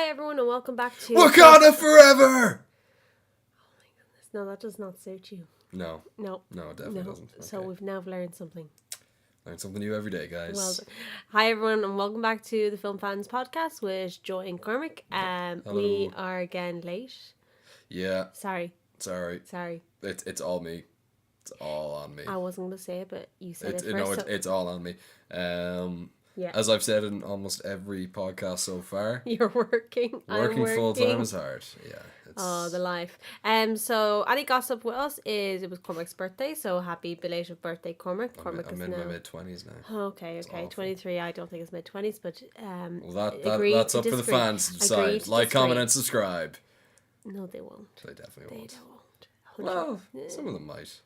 everyone, and welcome back to Wakanda Forever! Oh my goodness, no, that does not suit you. No, it definitely doesn't. Okay. So we've now learned something. Learn something new every day, guys. Well done. Hi everyone, and welcome back to the Film Fans Podcast with Joy and Cormac. We are again late. Yeah. Sorry. It's all me. It's all on me. I wasn't going to say it, but you said it first. No, it's all on me. Yeah. As I've said in almost every podcast so far, You're working. Working full time is hard. Yeah. Oh, the life. So any gossip with us is it was Cormac's birthday, so happy belated birthday, Cormac. Cormac I'm is in now my mid-20s now. Okay. 23. I don't think it's mid-20s, but well, that's up for the fans to decide. Like, comment, and subscribe. No, they won't. They definitely won't. They won't. Well, some of them might.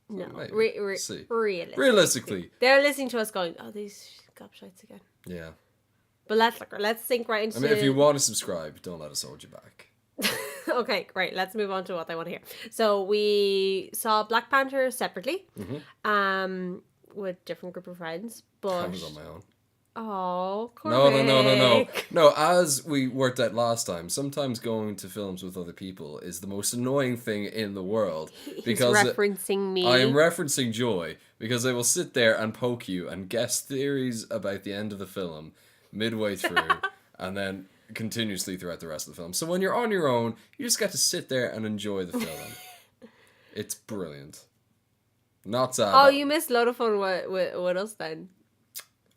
No, See. Realistically, they're listening to us going, "Oh, these gobshites again." Yeah. But let's sink right into. I mean, if you want to subscribe, don't let us hold you back. Okay, great. Let's move on to what I want to hear. So we saw Black Panther separately, with different group of friends. But I was on my own. Oh, No, as we worked out last time, sometimes going to films with other people is the most annoying thing in the world. Because he's referencing me. I am referencing Joy, because they will sit there and poke you and guess theories about the end of the film midway through, and then continuously throughout the rest of the film. So when you're on your own, you just get to sit there and enjoy the film. It's brilliant. Not sad. Oh, you missed a lot of fun with us then.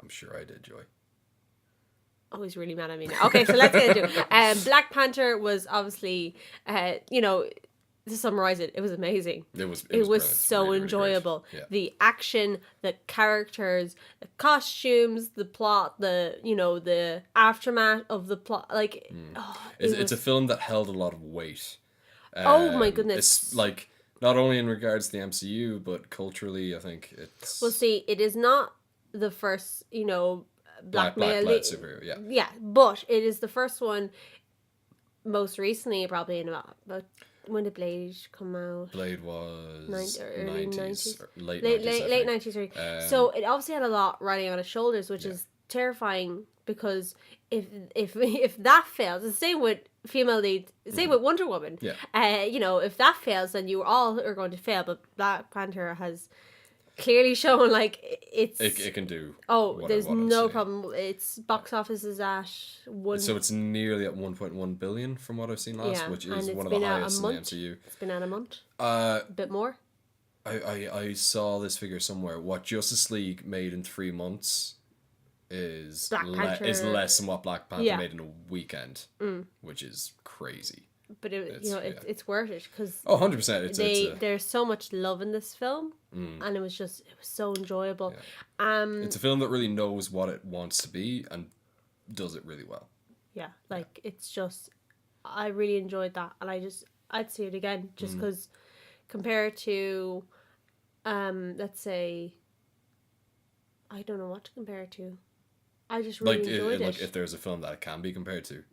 I'm sure I did, Joy. Oh, he's really mad at me now. Okay, so let's get into it. Black Panther was obviously, to summarize it, it was amazing. It was so really, enjoyable. Really yeah. The action, the characters, the costumes, the plot, the aftermath of the plot. Like, it's a film that held a lot of weight. Oh my goodness! It's like not only in regards to the MCU, but culturally, I think it's. Well, see, it is not the first, black male superhero, yeah. Yeah, but it is the first one most recently, probably in about when did Blade come out? Blade was early 90s. Late 90s. So it obviously had a lot riding on its shoulders, which is terrifying because if that fails, the same with female lead, same with Wonder Woman. Yeah. If that fails, then you all are going to fail. But Black Panther has clearly shown it can do. Oh, there's no problem. Its box office is at one. So it's nearly at 1.1 billion from what I've seen last, which is one of the highest in the MCU. It's been out a month. A bit more. I saw this figure somewhere. What Justice League made in 3 months is less than what Black Panther made in a weekend, which is crazy. But it's worth it because 100%. There's so much love in this film, and it was so enjoyable. Yeah. It's a film that really knows what it wants to be and does it really well. Yeah, it's just I really enjoyed that, and I'd see it again just because compared to, let's say, I don't know what to compare it to. I just really enjoyed it. If there's a film that it can be compared to.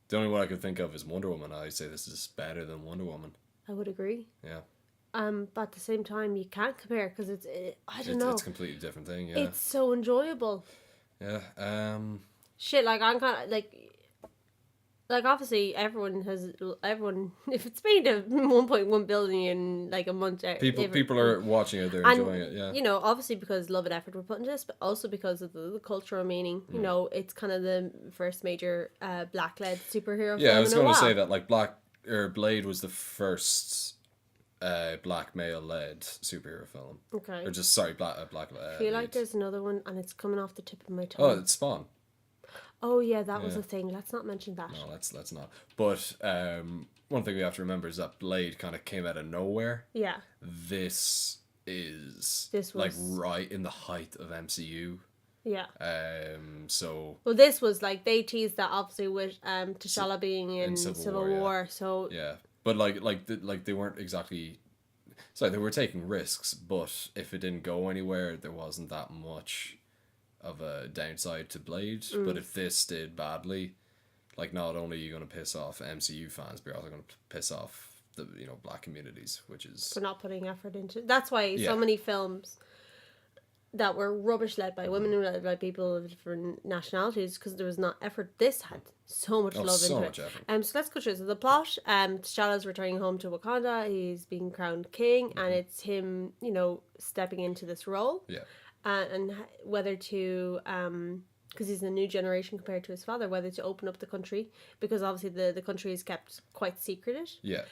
The only one I could think of is Wonder Woman. I'd say this is better than Wonder Woman. I would agree. Yeah. But at the same time, you can't compare because I don't know. It's a completely different thing. Yeah. It's so enjoyable. Yeah. Shit, I'm kind of like obviously everyone if it's made a 1.1 billion a month. People are watching it. They're enjoying it. Yeah. Obviously because love and effort were put into this, but also because of the cultural meaning. It's kind of the first major black-led superhero. Yeah, film I was going to say that Blade was the first black male-led superhero film. Okay. Or just black. I feel like there's another one, and it's coming off the tip of my tongue. Oh, it's Spawn. Oh yeah, that was a thing. Let's not mention that. No, let's not. But one thing we have to remember is that Blade kind of came out of nowhere. Yeah. This was right in the height of MCU. Yeah. Well, this was they teased that obviously with T'Challa being in Civil War. So yeah, but they weren't exactly. Sorry, they were taking risks, but if it didn't go anywhere, there wasn't that much of a downside to Blade. But if this did badly, not only are you going to piss off MCU fans, but you're also going to piss off the black communities, which is for not putting effort into. That's why so many films that were rubbish led by women and led by people of different nationalities because there was not effort. This had so much love so into much it. effort. So let's go through. So the plot, T'Challa's returning home to Wakanda. He's being crowned king, and it's him, stepping into this role. Yeah. And whether to, because he's a new generation compared to his father, whether to open up the country, because obviously the country is kept quite secretive. Yeah.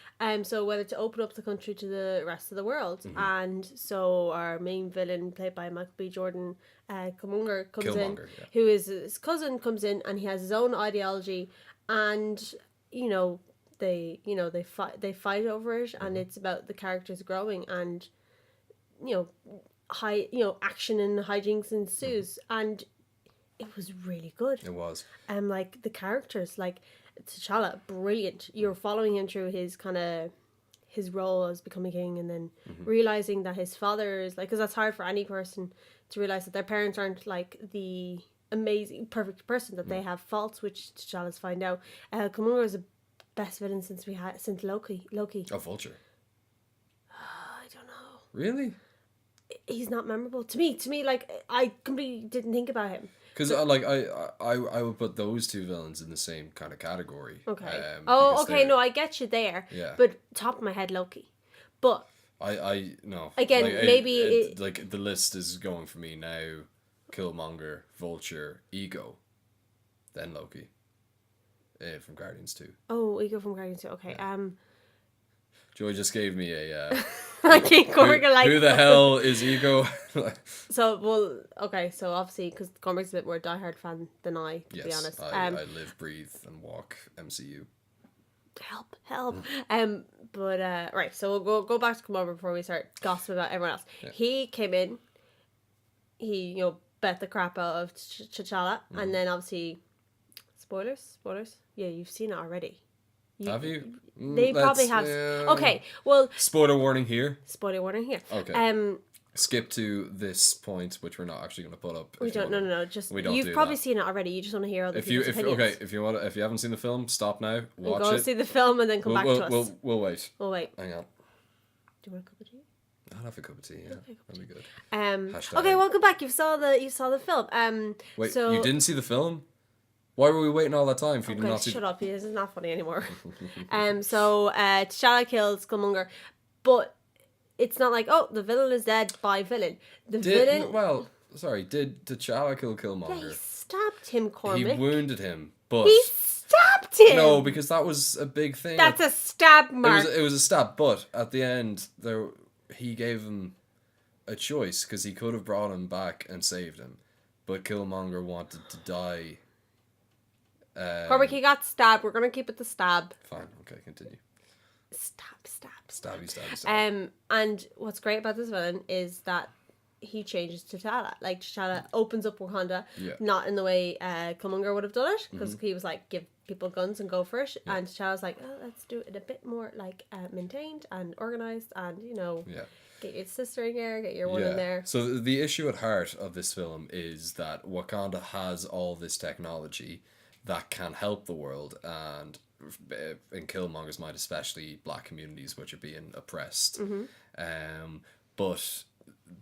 So whether to open up the country to the rest of the world. And so our main villain, played by Michael B. Jordan, Killmonger, comes in, yeah. who is his cousin, comes in, and he has his own ideology, and they fight over it, and it's about the characters growing, and action and hijinks ensues, and it was really good. It was. Like the characters, like T'Challa, brilliant. You're following him through his role as becoming king, and then realizing that his father is like, because that's hard for any person to realize that their parents aren't like the amazing, perfect person, that they have faults, which T'Challa's find out. Killmonger is the best villain since Loki. Oh, Vulture. I don't know. Really? He's not memorable to me. Like, I completely didn't think about him. Because I would put those two villains in the same kind of category. Okay. Okay. No, I get you there. Yeah. But top of my head, Loki. But I no. Again, maybe like the list is going for me now: Killmonger, Vulture, Ego, then Loki. From Guardians 2. Oh, Ego from Guardians 2. Okay. Joy just gave me a. I can't who the hell is Ego? So obviously, because Cormac's a bit more diehard fan than I, to be honest. I live, breathe, and walk MCU. Help. Right, so we'll go back to Killmonger before we start gossiping about everyone else. Yeah. He came in, he, bet the crap out of T'Challa, and then obviously, spoilers? Yeah, you've seen it already. Have you? They probably have. Okay, well... Spoiler warning here. Okay. Skip to this point, which we're not actually going to put up. We don't. No. Just you've probably seen it already. You just want to hear other people's opinions. If you haven't seen the film, stop now. Watch go it. See the film and then come back to us. We'll wait. We'll wait. Hang on. Do you want a cup of tea? I'll have a cup of tea. Yeah, that'll be good. Okay, welcome back. You saw the film. Wait, so you didn't see the film? Why were we waiting all that time for you to not see? Shut up! This is not funny anymore. So T'Challa kills Killmonger, but it's not like, the villain is dead by villain. Did T'Challa kill Killmonger? Yeah, he stabbed him, Cormac. He wounded him, but he stabbed him. No, because that was a big thing. That's a stab mark. It was a stab, but at the end he gave him a choice, because he could have brought him back and saved him, but Killmonger wanted to die. Cormac, he got stabbed. We're gonna keep it the stab. Fine. Okay, continue. Stabby. And what's great about this villain is that he changes T'Challa. Like, T'Challa opens up Wakanda, not in the way Killmonger would have done it, because he was like, give people guns and go for it. Yeah. And T'Challa's like, let's do it a bit more like maintained and organized, and get your sister in there, get your one in there. So the issue at heart of this film is that Wakanda has all this technology that can help the world, and in Killmonger's mind, especially black communities which are being oppressed. But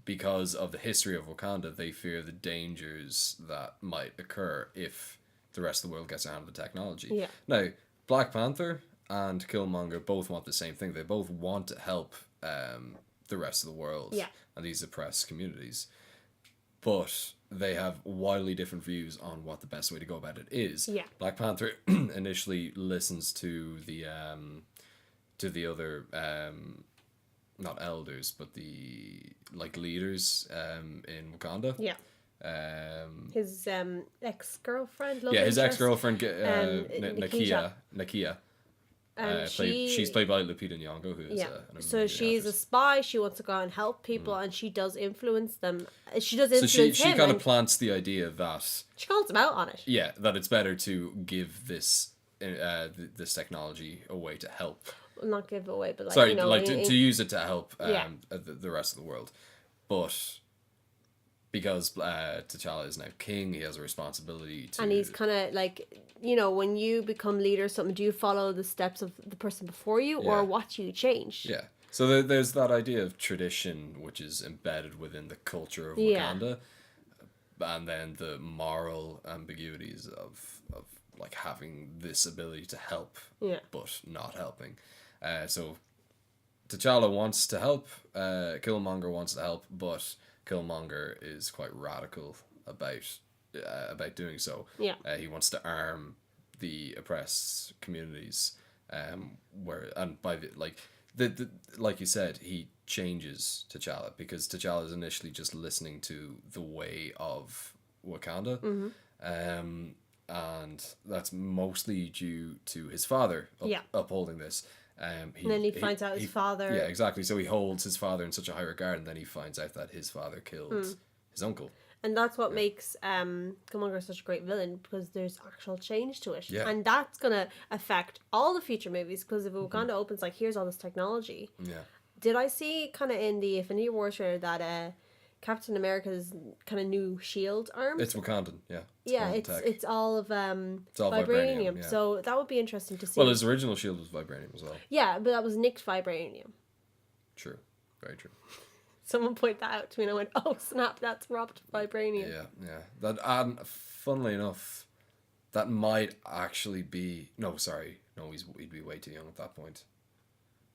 because of the history of Wakanda, they fear the dangers that might occur if the rest of the world gets a hand of the technology. Yeah. Now, Black Panther and Killmonger both want the same thing. They both want to help the rest of the world and these oppressed communities. But they have wildly different views on what the best way to go about it is. Yeah. Black Panther initially listens to the other not elders, but the leaders in Wakanda. Yeah. His ex-girlfriend. His ex-girlfriend Nakia. She's played by Lupita Nyong'o, who is so she's actress. A spy. She wants to go out and help people, and she does influence them. She does influence him. So she kind of plants the idea that she calls him out on it. Yeah, that it's better to give this technology away to help. Well, not give it away, but to use it to help the rest of the world, but. Because T'Challa is now king, he has a responsibility to... And he's kind of like, when you become leader or something, do you follow the steps of the person before you, or what do you change? Yeah. So there's that idea of tradition, which is embedded within the culture of Yeah. Wakanda, and then the moral ambiguities of like having this ability to help, Yeah. but not helping. So T'Challa wants to help. Killmonger wants to help, but Killmonger is quite radical about doing so. Yeah. He wants to arm the oppressed communities, where and by the like you said, he changes T'Challa because T'Challa is initially just listening to the way of Wakanda, and that's mostly due to his father upholding this. And then he finds out his father. Yeah, exactly. So he holds his father in such a high regard, and then he finds out that his father killed his uncle. And that's what makes Killmonger such a great villain, because there's actual change to it. Yeah. And that's going to affect all the future movies, because if Wakanda opens, like, here's all this technology. Yeah. Did I see kind of in the Infinity War trailer that Captain America's kind of new shield arm? It's Wakandan, yeah. It's all of It's all vibranium. yeah. So that would be interesting to see. Well, his original shield was vibranium as well. Yeah, but that was nicked vibranium. True. Very true. Someone pointed that out to me and I went, oh snap, that's robbed vibranium. Yeah. That, funnily enough, that might actually be... No, sorry. No, he'd be way too young at that point.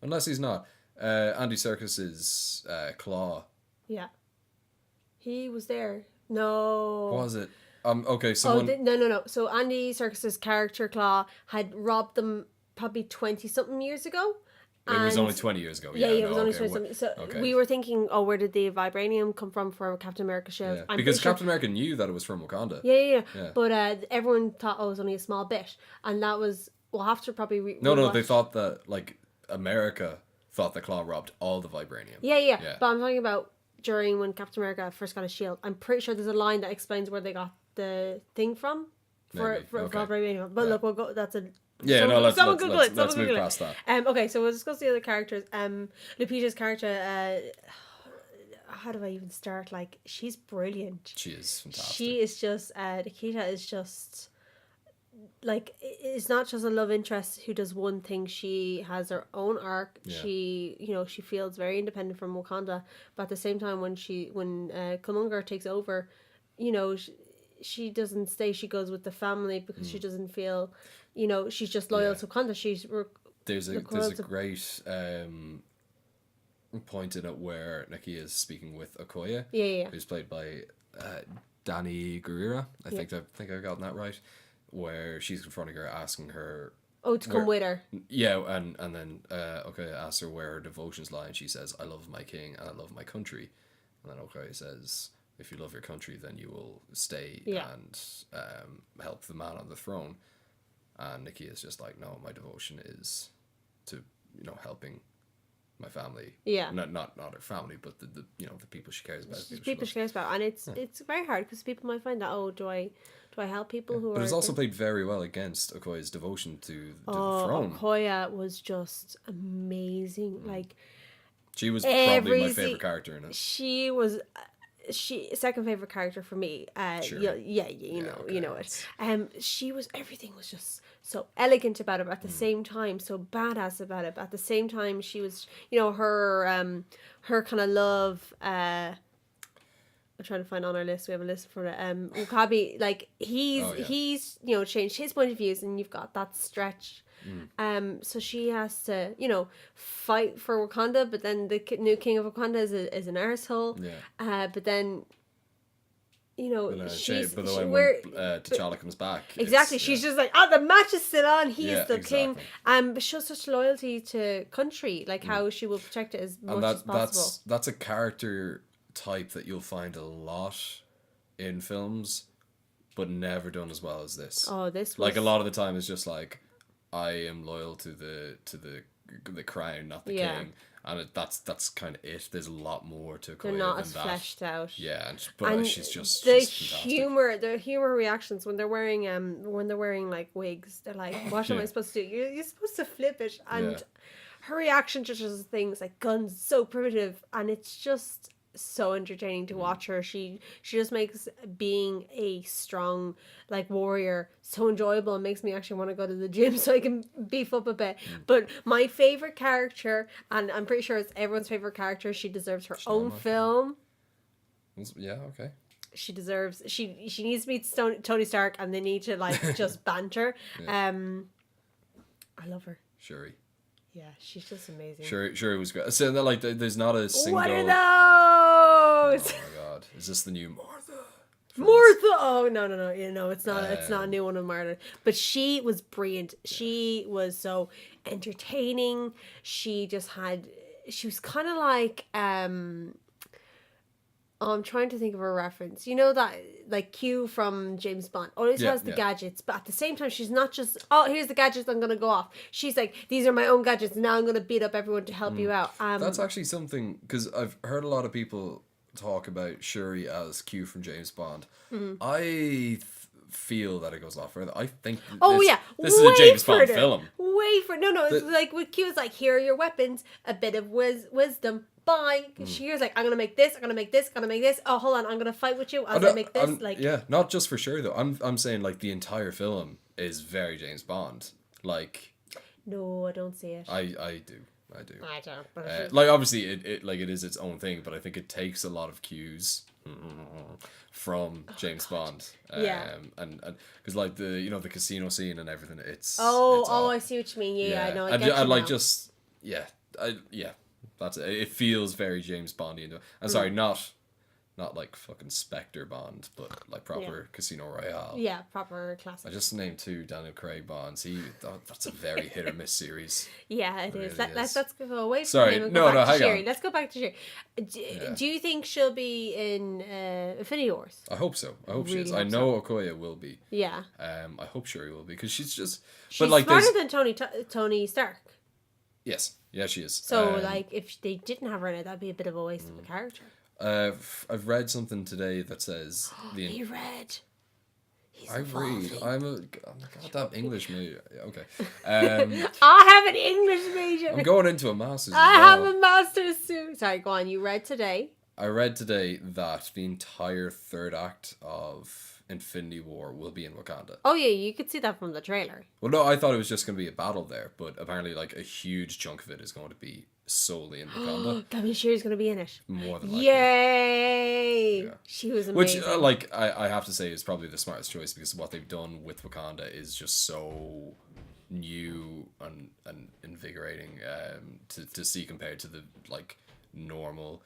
Unless he's not. Andy Serkis's Claw. Yeah. He was there. No. Was it? Okay, someone... No. So Andy Serkis's character Claw had robbed them probably 20-something years ago. It was only 20 years ago. Yeah, it was only 20-something. So we were thinking, oh, where did the vibranium come from for Captain America's shield? Yeah. Because Captain America knew that it was from Wakanda. Yeah. But everyone thought, oh, it was only a small bit. And that was... We'll have to probably... No, they thought that, like, America thought the Claw robbed all the vibranium. Yeah. But I'm talking about during when Captain America first got a shield. I'm pretty sure there's a line that explains where they got the thing from for vibranium. But look, we'll go... That's a... Yeah, let's move past that. Okay, so we'll discuss the other characters. Lupita's character, how do I even start? Like, she's brilliant. She is fantastic. She is just, Nikita is just, like, it's not just a love interest who does one thing. She has her own arc. Yeah. She feels very independent from Wakanda, but at the same time, when Killmonger takes over, she doesn't stay. She goes with the family because she doesn't feel... she's just loyal to Wakanda. There's a great point in it where Nakia is speaking with Okoye, who's played by Danny Gurira. I think I've gotten that right. Where she's confronting her, asking her, to come with her. Yeah, and then Okoye asks her where her devotions lie, and she says, "I love my king and I love my country." And then Okoye says, "If you love your country, then you will stay and help the man on the throne." And Nikki is just like, no, my devotion is to, helping my family. Yeah. Not her family, but the people she cares about. People she cares about. And it's very hard because people might find that, oh, do I help people who are... But it's also played very well against Okoye's devotion to the throne. Okoye was just amazing. Like, she was probably my favourite character in it. She was... second favorite character for me. Sure. You know it. Everything was just so elegant about it, but at the same time so badass about it. But at the same time, she was, her kind of love. I'm trying to find on our list. We have a list for it. W'Kabi, like he's changed his point of views, and you've got that stretch. So she has to, fight for Wakanda, but then the new king of Wakanda is an arsehole. Yeah. But then, when T'Challa comes back. Exactly. She's just like, the match is still on. He is the king. But shows such loyalty to country, like how she will protect it as much as possible. That's a character type that you'll find a lot in films, but never done as well as this. Oh, this was... Like, a lot of the time it's just like, I am loyal to the crown, not the king, and that's kind of it. There's a lot more to Okoye. They're not as fleshed out. Yeah, but she's just the humor reactions when they're wearing like wigs. They're like, what am I supposed to do? You're supposed to flip it, and her reaction to just things like guns, so primitive, and it's just so entertaining to watch her. She just makes being a strong like warrior so enjoyable and makes me actually want to go to the gym so I can beef up a bit. But my favorite character, and I'm pretty sure it's everyone's favorite character, she deserves her own film. Yeah, okay. She deserves, she needs to meet Tony Stark, and they need to like just banter. I love her. Shuri. Yeah, she's just amazing. Shuri was great. So like, there's not a single. What are those? Oh my god! Is this the new Martha? Martha! Oh no! You know, it's not. It's not a new one of Martha. But she was brilliant. She was so entertaining. She just had. She was kind of like. I'm trying to think of a reference. You know that, like, Q from James Bond always has the gadgets, but at the same time, she's not just, oh, here's the gadgets, I'm going to go off. She's like, these are my own gadgets, now I'm going to beat up everyone to help you out. That's actually something, because I've heard a lot of people talk about Shuri as Q from James Bond. I feel that it goes a lot further. I think this is a James Bond film. No, it's like with Q, it's like, here are your weapons, a bit of wisdom. Bye. She was like, I'm gonna make this. I'm gonna make this. I'm gonna make this. Oh, hold on. I'm gonna fight with you. I'm gonna make this. Not just for sure though. I'm saying like the entire film is very James Bond. Like. No, I don't see it. I do. I don't. Like obviously it is its own thing, but I think it takes a lot of cues from James Bond. And because like the casino scene and everything. It's I see what you mean. Yeah, I know. I like just That's it. It feels very James Bondy. I'm sorry, not like fucking Spectre Bond, but like proper Casino Royale. Yeah, proper classic. I just named 2 Daniel Craig Bonds. That's a very hit or miss series. Yeah, it is. Let's go away from Sorry, him and no, go back to hang Shuri. on. Let's go back to Shuri. Do you think she'll be in Infinity Wars? I hope so. I hope she is. Really I know Okoye will be. Yeah. I hope Shuri will be, because she's just. She's smarter than Tony Stark. Yes. Yeah, she is. So, like, if they didn't have her in it, that'd be a bit of a waste of a character. I've read something today that says... He read. I read. I'm a goddamn English major. Okay. I have an English major. I'm going into a master's. I have a master's soon. Sorry, go on. You read today. I read today that the entire third act of Infinity War will be in Wakanda. Oh yeah, you could see that from the trailer. Well, no, I thought it was just going to be a battle there, but apparently like a huge chunk of it is going to be solely in Wakanda. That means Shuri's going to be in it. More than likely. Yay! Yeah. She was amazing. Which, I have to say is probably the smartest choice, because what they've done with Wakanda is just so new and invigorating to see compared to the like normal.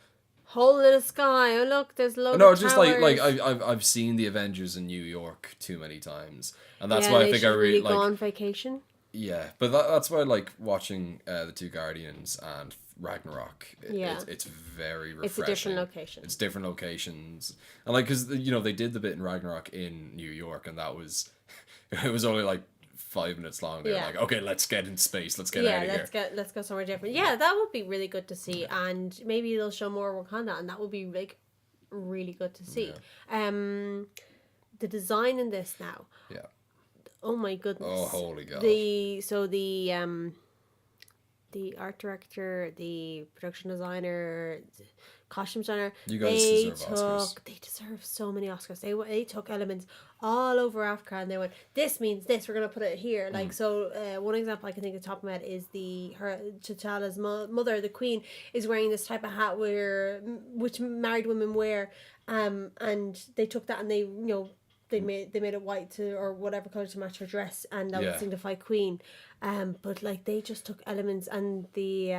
Hole in the sky. Oh look, there's loads. No, of just towers. like I've seen the Avengers in New York too many times, and that's why I think I really like. Go on vacation. Yeah, but that's why I like watching the 2 Guardians and Ragnarok. It's very refreshing. It's a different location. It's different locations, and like because they did the bit in Ragnarok in New York, and that was it was only like 5 minutes long. They're like, okay, let's get in space. Let's get out of here. Let's go somewhere different. Yeah, that would be really good to see, and maybe they'll show more Wakanda, and that would be like really good to see. Yeah. The design in this now. Yeah. Oh my goodness. Oh holy god. The art director, the production designer, costume designer. You guys deserve Oscars. They deserve so many Oscars. They took elements all over Africa, and they went, this means this, we're going to put it here. Like, so one example I can think of top of my head is T'Challa's mother, the queen, is wearing this type of hat which married women wear, and they took that and they, they made it white or whatever color to match her dress, and that would signify queen. But like they just took elements, and the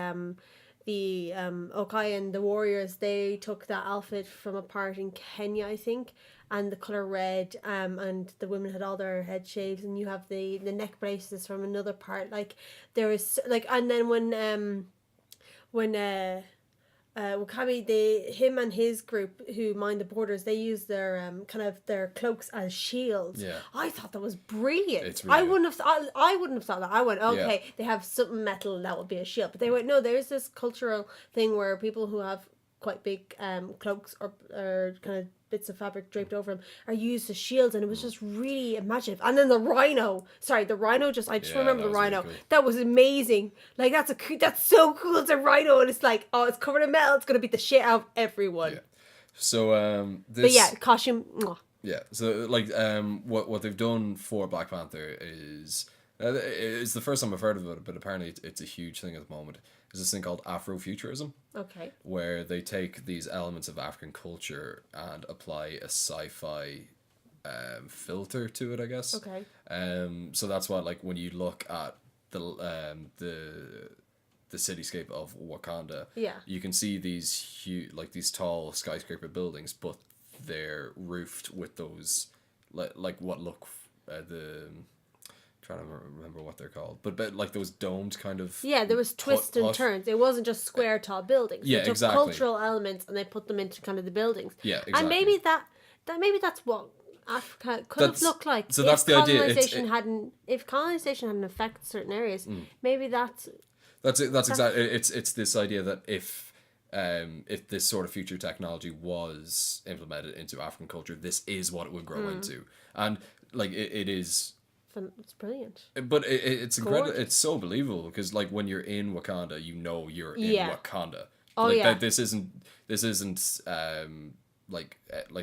Okai and the warriors, they took that outfit from a part in Kenya, I think, and the color red, and the women had all their head shaves, and you have the neck braces from another part. Like there is like, and then when Wakabi, him and his group who mind the borders, they use their kind of their cloaks as shields. Yeah. I thought that was brilliant. It's really I wouldn't have thought that. I went, they have something metal that would be a shield, but they went, no, there's this cultural thing where people who have quite big cloaks or kind of bits of fabric draped over them are used as shields, and it was just really imaginative. And then the rhino, I just remember the that was rhino. really cool. That was amazing. Like that's so cool. It's a rhino, and it's like, oh, it's covered in metal. It's gonna beat the shit out of everyone. Yeah. So this. But yeah, costume. Mwah. Yeah. So like what they've done for Black Panther is it's the first time I've heard of it, but apparently it's a huge thing at the moment. There's this thing called Afrofuturism. Okay. Where they take these elements of African culture and apply a sci-fi filter to it, I guess. Okay. So that's why, like, when you look at the cityscape of Wakanda, Yeah. you can see these these tall skyscraper buildings, but they're roofed with those like what look trying to remember what they're called, but like those domed kind of there was twists and turns. It wasn't just square tall buildings. Yeah, they took exactly. cultural elements and they put them into kind of the buildings. Yeah, exactly. And maybe that's what Africa could have looked like. So that's the idea. If colonization hadn't affected certain areas, maybe that's exactly. It's this idea that if this sort of future technology was implemented into African culture, this is what it would grow into, and like it is. It's brilliant. But it's incredible. It's so believable because like when you're in Wakanda, you know you're in Wakanda. Oh like, yeah. This isn't like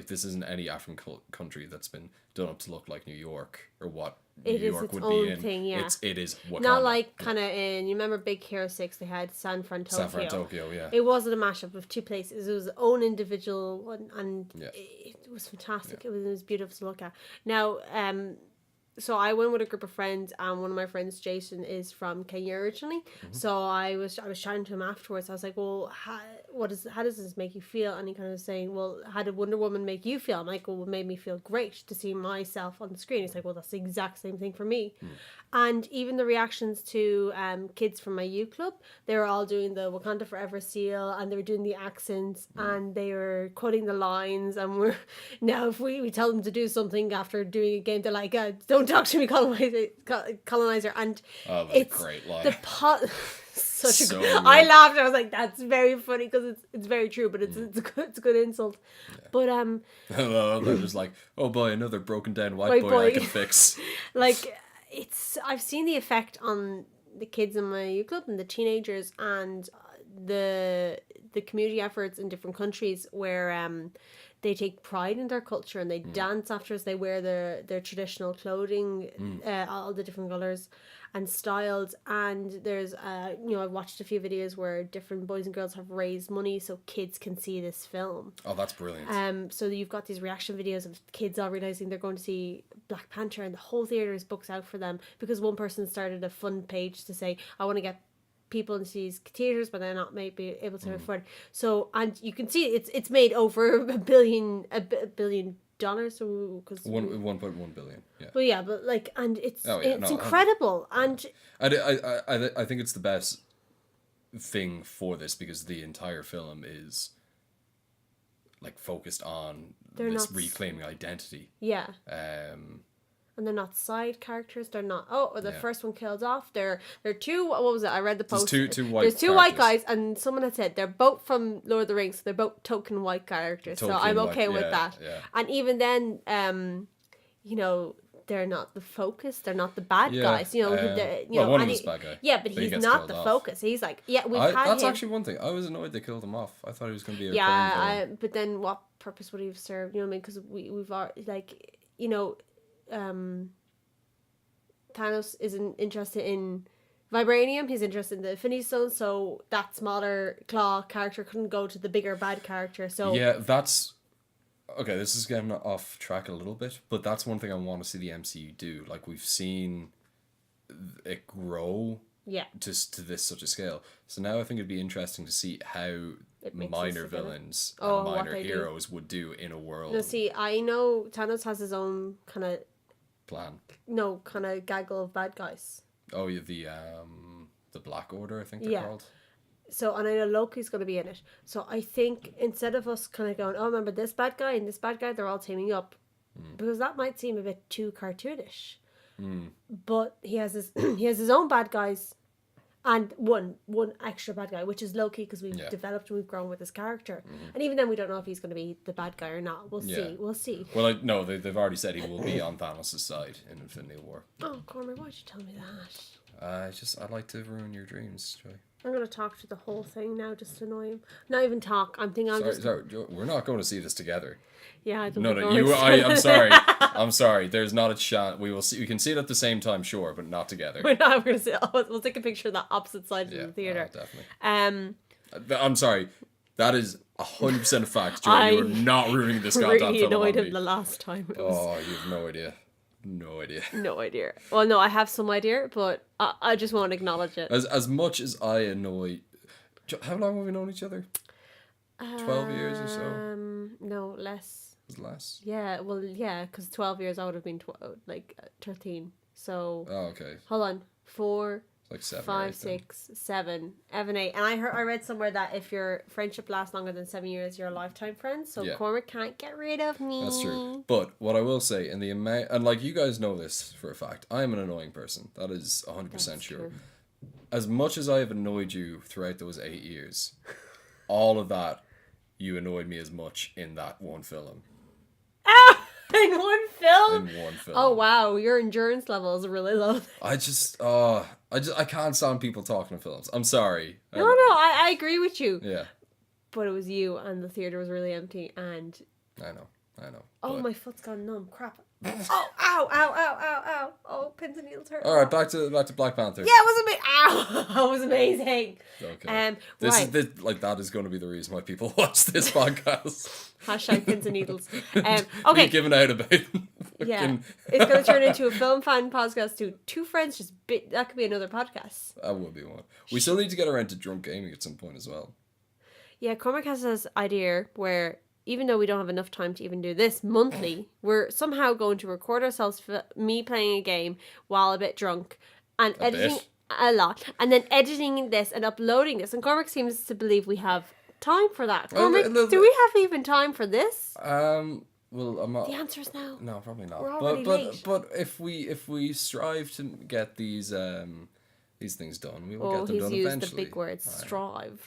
this isn't any African country that's been done up to look like New York or what New York would be in. Thing, yeah. It is Wakanda. Not like kind of in, you remember Big Hero 6, they had San Fran, Tokyo, yeah. It wasn't a mashup of two places. It was its own individual one, and it was fantastic. Yeah. It was beautiful to look at. Now, so I went with a group of friends, and one of my friends, Jason, is from Kenya originally. Mm-hmm. So I was chatting to him afterwards. I was like, "Well, how does this make you feel?" And he kind of was saying, "Well, how did Wonder Woman make you feel?" I'm like, "Well, it made me feel great to see myself on the screen." He's like, "Well, that's the exact same thing for me." Mm. And even the reactions to kids from my U club, they were all doing the Wakanda Forever seal, and they were doing the accents, and they were quoting the lines. And now if we tell them to do something after doing a game, they're like, "Don't talk to me, colonizer." And it's a great line. I laughed. I was like, "That's very funny," because it's very true, but it's a good insult. Yeah. But they're just like, "Oh boy, another broken down white boy I can fix." Like, I've seen the effect on the kids in my U club and the teenagers and the community efforts in different countries where they take pride in their culture and they dance after us. They wear their traditional clothing, all the different colours and styles. And there's, I've watched a few videos where different boys and girls have raised money so kids can see this film. Oh, that's brilliant. So you've got these reaction videos of kids all realising they're going to see Black Panther, and the whole theatre is booked out for them because one person started a fund page to say, "I want to get people into these theaters, but they're not maybe able to afford it." So, and you can see it's made over $1 billion. So because 1.1 billion. Yeah. Well, yeah, but like, and it's incredible, and I think it's the best thing for this because the entire film is like focused on this reclaiming identity. Yeah. And they're not side characters. They're not. Oh, the first one kills off. They're two. What was it? I read the post. There's two white. There's two white guys, and someone had said they're both from Lord of the Rings. So they're both token white characters. So I'm okay with that. Yeah. And even then, they're not the focus. They're not the bad guys. One of them is the bad guy. Yeah, but he's not the focus. He's like, that's actually one thing. I was annoyed they killed him off. I thought he was going to be a but then what purpose would he have served? You know what I mean? Because we've already, like, Thanos isn't interested in vibranium. He's interested in the Infinity Stone. So that smaller claw character couldn't go to the bigger bad character. So yeah, that's okay. This is getting off track a little bit, but that's one thing I want to see the MCU do. Like, we've seen it grow. Yeah. To this such a scale. So now I think it'd be interesting to see how minor villains and minor heroes would do in a world. No, see, I know Thanos has his own kind of plan. No, kind of gaggle of bad guys. Oh, yeah, the Black Order, I think they're called. So, and I know Loki's going to be in it. So I think instead of us kind of going, "Oh, remember this bad guy and this bad guy," they're all teaming up, because that might seem a bit too cartoonish. But he has his own bad guys, And one extra bad guy, which is low key because we've developed and we've grown with this character. And even then, we don't know if he's going to be the bad guy or not. We'll see. We'll see. Well, no, they've already said he will be on Thanos' side in Infinity War. Oh, Cormac, why'd you tell me that? I'd like to ruin your dreams, Joy. I'm going to talk to the whole thing now just to annoy him. Not even talk. I'm thinking Sorry, we're not going to see this together. Yeah, I don't No, I'm sorry. I'm sorry. There's not a chance. We can see it at the same time, sure, but not together. We're not going to see it. We'll take a picture of the opposite sides of the theater. Definitely. I'm sorry. That is 100% a fact, Joy. You were not ruining this goddamn film. I really annoyed him the last time. Oh, you have no idea. No idea. Well, no, I have some idea, but I just won't acknowledge it. As much as I annoy... How long have we known each other? 12 years or so? No, less. Was it less? Yeah, well, yeah, because 12 years I would have been 13. So... Oh, okay. Hold on. 4... Like 7 5, 6, 7, 8. And I read somewhere that if your friendship lasts longer than 7 years, you're a lifetime friend. So Cormac can't get rid of me. That's true. But what I will say, in the amount, and like you guys know this for a fact, I am an annoying person. That is 100% sure. True. As much as I have annoyed you throughout those 8 years, all of that, you annoyed me as much in that one film. In one film? In one film. Oh wow, your endurance level is really low. I can't stand people talking in films. I'm sorry. No, I agree with you. Yeah. But it was you, and the theater was really empty, and... I know. Oh, my foot's gone numb. Crap. Oh, ow. Oh, pins and needles hurt. All right, back to Black Panther. Yeah, it was amazing. Ow, it was amazing. Okay. That is going to be the reason why people watch this podcast. Hashtag pins and needles. Okay. You're giving out about. Yeah, it's going to turn into a film fan podcast too. Two friends that could be another podcast. That would be one. We still need to get around to drunk gaming at some point as well. Yeah, Cormac has this idea where, even though we don't have enough time to even do this monthly, we're somehow going to record ourselves for me playing a game while a bit drunk and editing a lot, and then editing this and uploading this. And Cormac seems to believe we have time for that. Cormac, do we have even time for this? Well, I'm not. The answer is no. No, probably not. We're already late. But if we strive to get these things done, we will get them done eventually. He's used the big word, strive.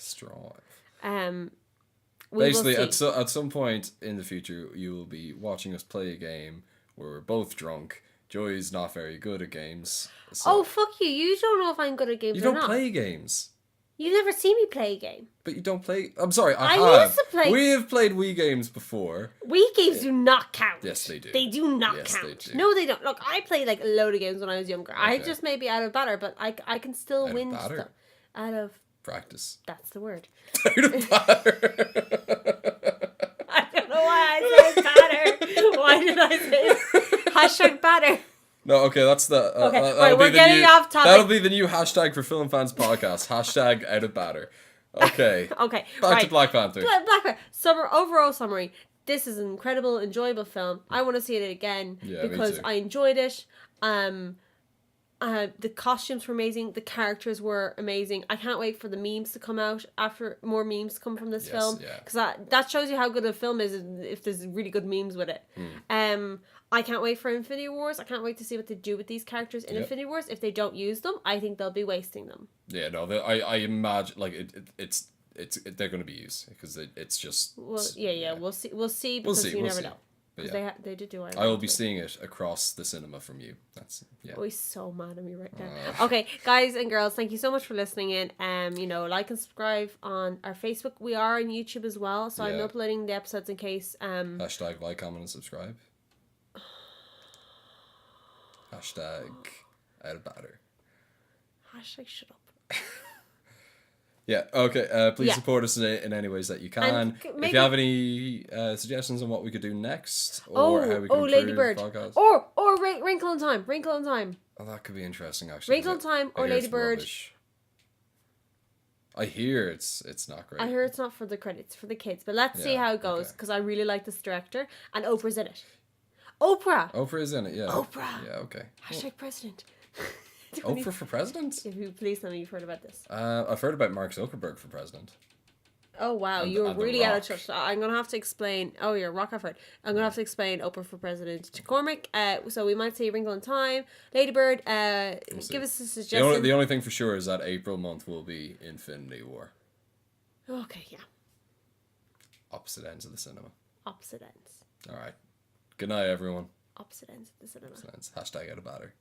Basically, at some point in the future, you will be watching us play a game where we're both drunk. Joy's not very good at games. So oh, fuck you. You don't know if I'm good at games or not. You don't play games. You've never seen me play a game. But you don't play... I'm sorry, I used to play... We have played Wii games before. Wii games do not count. Yes, they do. They do not count. They do. No, they don't. Look, I played like a load of games when I was younger. Okay. I just may be out of batter, but I can still win stuff. Out of... Practice. That's the word. Out of batter. I don't know why I said batter. Why did I say hashtag batter? No, okay, that's the... okay, right, we're getting off topic. That'll be the new hashtag for Film Fans Podcast. Hashtag out of batter. Okay. Okay. Back to Black Panther. Black Panther. Overall summary. This is an incredible, enjoyable film. I want to see it again because I enjoyed it. The costumes were amazing. The characters were amazing. I can't wait for the memes to come out after more memes come from this film. Because that shows you how good a film is if there's really good memes with it. I can't wait for Infinity Wars. I can't wait to see what they do with these characters in Infinity Wars. If they don't use them, I think they'll be wasting them. Yeah, no, I imagine like it's they're going to be used because it's just. Well, yeah. We'll see because you never know. Because they did do it. I will be seeing it across the cinema from you. That's Oh, he's so mad at me right now. Okay, guys and girls, thank you so much for listening in. Like and subscribe on our Facebook. We are on YouTube as well, so I'm uploading the episodes in case. Hashtag like, comment, and subscribe. Hashtag out of batter. Hashtag shut up. Yeah, okay. Please support us in any ways that you can. If you have any suggestions on what we could do next, or how we can improve Ladybird. The podcast. Or Wrinkle in Time. Wrinkle in Time. Oh, that could be interesting, actually. Wrinkle in Time or Ladybird. I hear it's not great. I hear it's not for the credits, for the kids. But let's see how it goes, because I really like this director, and Oprah's in it. Oprah is in it, yeah. Oprah. Yeah, okay. Hashtag president. Oprah for president? Please tell me you've heard about this. I've heard about Mark Zuckerberg for president. Oh wow, And- you're and The really out of Rock. touch. I'm gonna have to explain. Oh, you're Rock Effort. I'm gonna have to explain Oprah for President to Cormac. So we might see Wrinkle in Time, Ladybird. We'll see. Give us a The suggestion. only thing for sure is that April month will be Infinity War. Okay, yeah. Opposite ends of the cinema. Opposite ends. All right. Good night, everyone. Opposite ends of the cinema. Opposite ends. Hashtag out of batter.